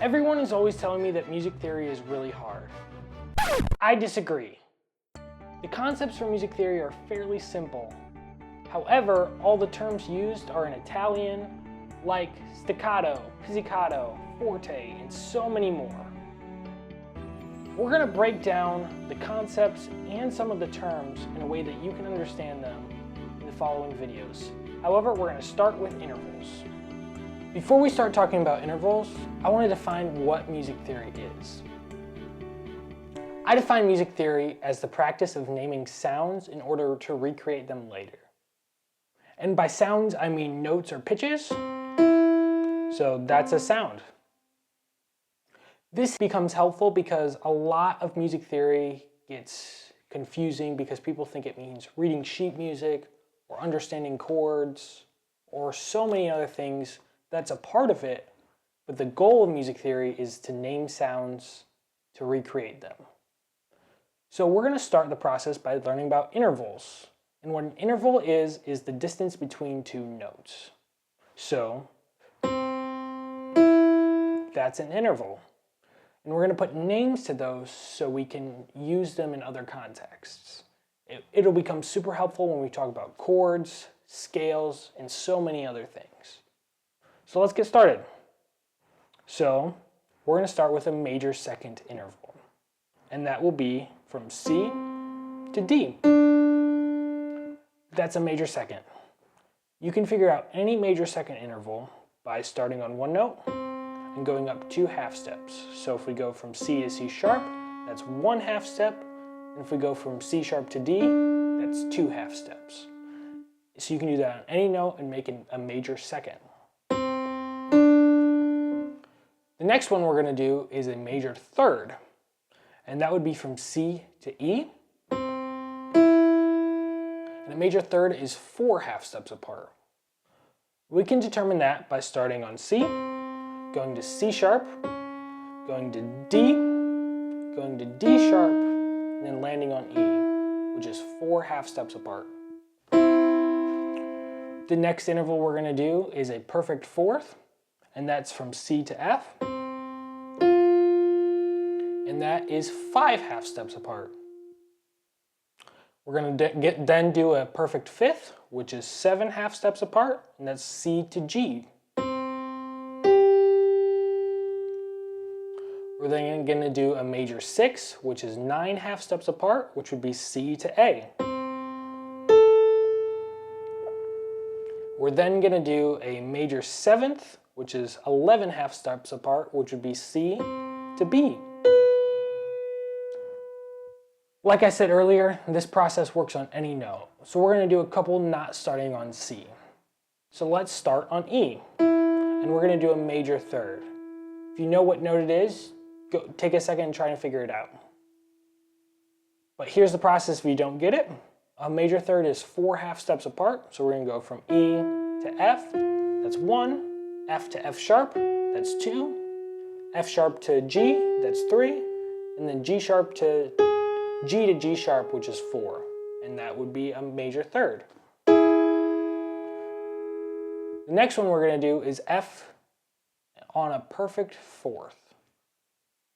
Everyone is always telling me that music theory is really hard. I disagree. The concepts for music theory are fairly simple. However, all the terms used are in Italian, like staccato, pizzicato, forte, and so many more. We're going to break down the concepts and some of the terms in a way that you can understand them in the following videos. However, we're going to start with intervals. Before we start talking about intervals, I want to define what music theory is. I define music theory as the practice of naming sounds in order to recreate them later. And by sounds, I mean notes or pitches. So that's a sound. This becomes helpful because a lot of music theory gets confusing because people think it means reading sheet music or understanding chords or so many other things. That's a part of it, but the goal of music theory is to name sounds to recreate them. So we're going to start the process by learning about intervals. And what an interval is the distance between two notes. So that's an interval. And we're going to put names to those so we can use them in other contexts. It'll become super helpful when we talk about chords, scales, and so many other things. So let's get started. So we're going to start with a major second interval. And that will be from C to D. That's a major second. You can figure out any major second interval by starting on one note and going up 2 half steps. So if we go from C to C sharp, that's 1 half step. And if we go from C sharp to D, that's 2 half steps. So you can do that on any note and make it a major second. The next one we're going to do is a major third. And that would be from C to E. And a major third is 4 half steps apart. We can determine that by starting on C, going to C sharp, going to D, going to D sharp, and then landing on E, which is 4 half steps apart. The next interval we're going to do is a perfect fourth, and that's from C to F. And that is 5 half steps apart. We're going to then do a perfect fifth, which is 7 half steps apart, and that's C to G. We're then going to do a major sixth, which is 9 half steps apart, which would be C to A. We're then going to do a major seventh, which is 11 half steps apart, which would be C to B. Like I said earlier, this process works on any note. So we're going to do a couple not starting on C. So let's start on E. And we're going to do a major third. If you know what note it is, go take a second and try to figure it out. But here's the process if you don't get it. A major third is 4 half steps apart. So we're going to go from E to F, that's 1. F to F sharp, that's 2. F sharp to G, that's 3. And then G sharp to G to G sharp, which is 4. And that would be a major third. The next one we're going to do is F on a perfect fourth.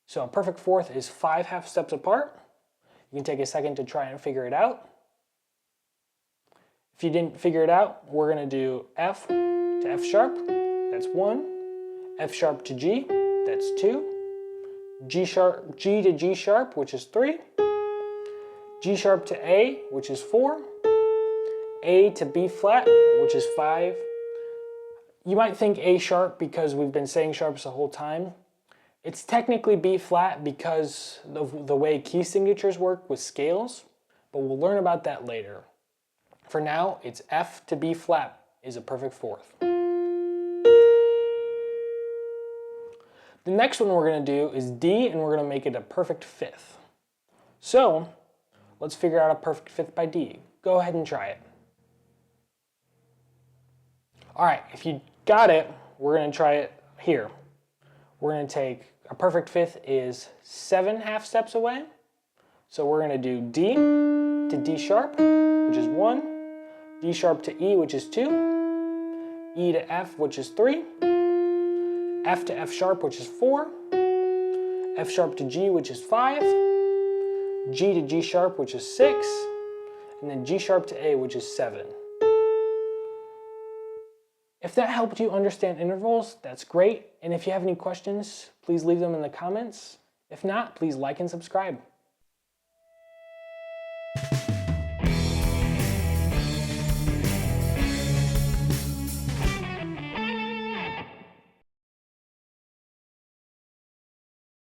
So a perfect fourth is 5 half steps apart. You can take a second to try and figure it out. If you didn't figure it out, we're going to do F to F sharp, that's 1. F sharp to G, that's 2. G to G sharp, which is 3. G sharp to A, which is 4. A to B flat, which is 5. You might think A sharp because we've been saying sharps the whole time. It's technically B flat because of the way key signatures work with scales, but we'll learn about that later. For now, it's F to B flat is a perfect fourth. The next one we're going to do is D, and we're going to make it a perfect fifth. So let's figure out a perfect fifth by D. Go ahead and try it. All right, if you got it, we're going to try it here. We're going to take a perfect fifth is 7 half steps away. So we're going to do D to D sharp, which is 1. D sharp to E, which is 2. E to F, which is 3. F to F sharp, which is 4, F sharp to G, which is 5, G to G sharp, which is 6, and then G sharp to A, which is 7. If that helped you understand intervals, that's great. And if you have any questions, please leave them in the comments. If not, please like and subscribe.